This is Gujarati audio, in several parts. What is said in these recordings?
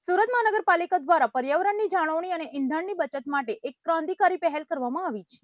સુરત મહાનગરપાલિકા દ્વારા પર્યાવરણની જાળવણી અને ઇંધણની બચત માટે એક ક્રાંતિકારી પહેલ કરવામાં આવી છે.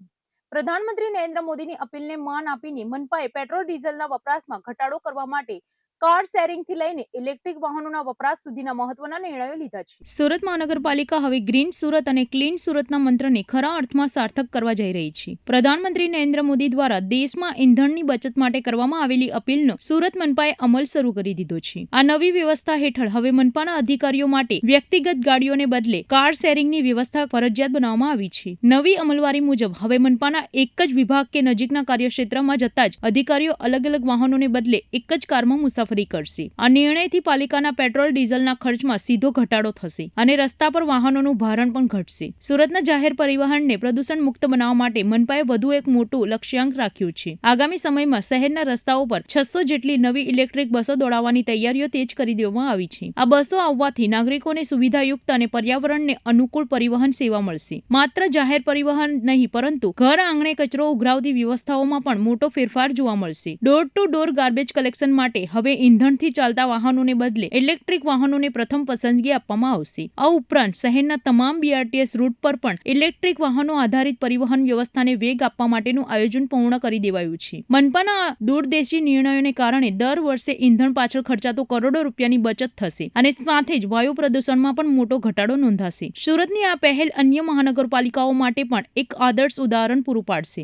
પ્રધાનમંત્રી નરેન્દ્ર મોદીની અપીલને માન આપીને મનપાએ પેટ્રોલ ડીઝલના વપરાશમાં ઘટાડો કરવા માટે કાર શેરિંગથી લઈને ઇલેક્ટ્રિક વાહનોના વપરાશ સુધીના મહત્વના નિર્ણયો લીધા છે. સુરત મહાનગરપાલિકા હવે ગ્રીન સુરત અને ક્લીન સુરતના મંત્રને ખરા અર્થમાં સાર્થક કરવા જઈ રહી છે. પ્રધાનમંત્રી નરેન્દ્ર મોદી દ્વારા દેશમાં ઇંધણની બચત માટે કરવામાં આવેલી અપીલનો સુરત મનપાએ અમલ શરૂ કરી દીધો છે. આ નવી વ્યવસ્થા હેઠળ હવે મનપાના અધિકારીઓ માટે વ્યક્તિગત ગાડીઓને બદલે કાર શેરિંગની વ્યવસ્થા ફરજિયાત બનાવવામાં આવી છે. નવી અમલવારી મુજબ હવે મનપાના એક જ વિભાગ કે નજીકના કાર્યક્ષેત્રમાં જતા જ અધિકારીઓ અલગ અલગ વાહનોને બદલે એક જ કારમાં મુસાફરી કરશે. આ નિર્ણયથી પાલિકાના પેટ્રોલ ડીઝલના ખર્ચમાં સીધો ઘટાડો થશે અને રસ્તા પર વાહનોનું ભારણ પણ ઘટશે. સુરતના જાહેર પરિવહનને પ્રદૂષણ મુક્ત બનાવવા માટે મનપાએ વધુ એક મોટું લક્ષ્યાંક રાખ્યું છે. આગામી સમયમાં શહેરના રસ્તાઓ પર 600 જેટલી નવી ઇલેક્ટ્રિક બસો દોડાવવાની તૈયારીઓ તેજ કરી દેવામાં આવી છે. આ બસો આવવાથી નાગરિકોને સુવિધાયુક્ત અને પર્યાવરણને અનુકૂળ પરિવહન સેવા મળશે. માત્ર જાહેર પરિવહન નહીં પરંતુ ઘર આંગણે કચરો ઉઘરાવતી વ્યવસ્થાઓમાં પણ મોટો ફેરફાર જોવા મળશે. Door to door garbage collection માટે હવે ઇંધણથી ચાલતા વાહનોને બદલે ઇલેક્ટ્રિક વાહનોને પ્રથમ પસંદગી આપવામાં આવશે. આ ઉપરાંત શહેરના તમામ બીઆરટીએસ રૂટ પર પણ ઇલેક્ટ્રિક વાહનો આધારિત પરિવહન વ્યવસ્થાને વેગ આપવા માટેનું આયોજન પૂર્ણ કરી દેવાયું છે. મનપાના દૂરદેશી નિર્ણયોને કારણે દર વર્ષે ઇંધણ પાછળ ખર્ચાતો કરોડો રૂપિયાની બચત થશે અને સાથે જ વાયુ પ્રદૂષણમાં પણ મોટો ઘટાડો નોંધાશે. સુરતની આ પહેલ અન્ય મહાનગરપાલિકાઓ માટે પણ એક આદર્શ ઉદાહરણ પૂરું પાડશે.